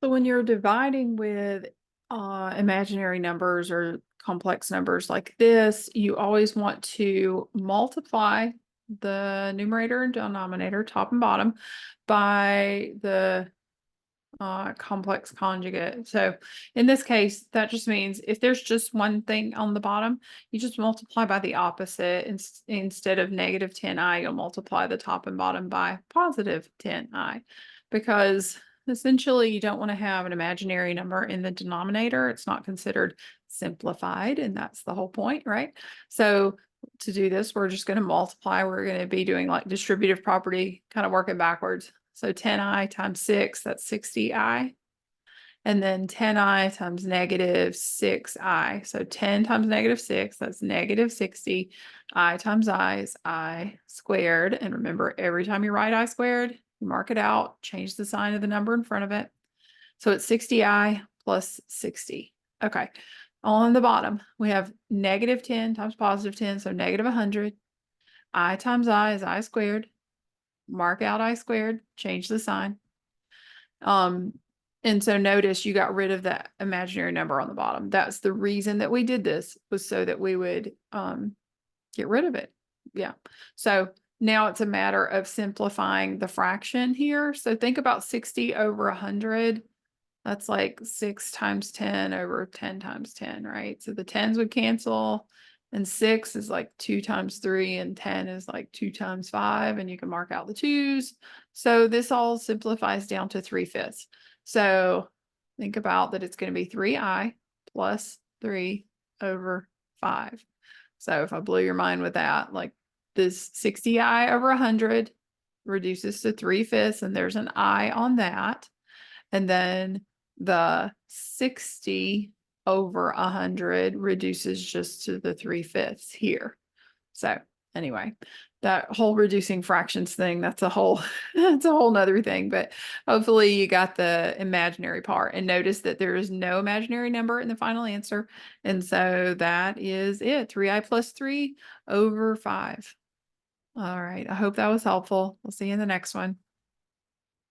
So when you're dividing with imaginary numbers or complex numbers like this, you always want to multiply the numerator and denominator, top and bottom, by the complex conjugate. So in this case, that just means if there's just one thing on the bottom, you just multiply by the opposite. Instead of negative 10i, you'll multiply the top and bottom by positive 10i, because essentially you don't want to have an imaginary number in the denominator. It's not considered simplified, and that's the whole point, right? So to do this, we're just going to multiply. We're going to be doing like distributive property, kind of working backwards. So 10i times 6, that's 60i. And then 10i times negative 6i. So 10 times negative 6, that's negative 60. I times I is I squared. And remember, every time you write I squared, you mark it out, change the sign of the number in front of it. So it's 60i plus 60. Okay. On the bottom, we have negative 10 times positive 10, so negative 100. I times I is I squared. Mark out I squared, change the sign. And so notice you got rid of that imaginary number on the bottom. That's the reason that we did this, was so that we would get rid of it. Yeah. So now it's a matter of simplifying the fraction here. So think about 60 over 100. That's like 6 times 10 over 10 times 10, right? So the 10s would cancel, and 6 is like 2 times 3, and 10 is like 2 times 5, and you can mark out the 2's. So this all simplifies down to 3/5. So think about that it's going to be 3i plus 3 over 5. So if I blow your mind with that, like this 60i over 100 reduces to 3/5, and there's an I on that. And then the 60 over 100 reduces just to the 3/5 here. So anyway, that whole reducing fractions thing, that's a whole that's a whole nother thing. But hopefully you got the imaginary part, and notice that there is no imaginary number in the final answer. And so that is it. 3i plus 3 over 5. All right. I hope that was helpful. We'll see you in the next one.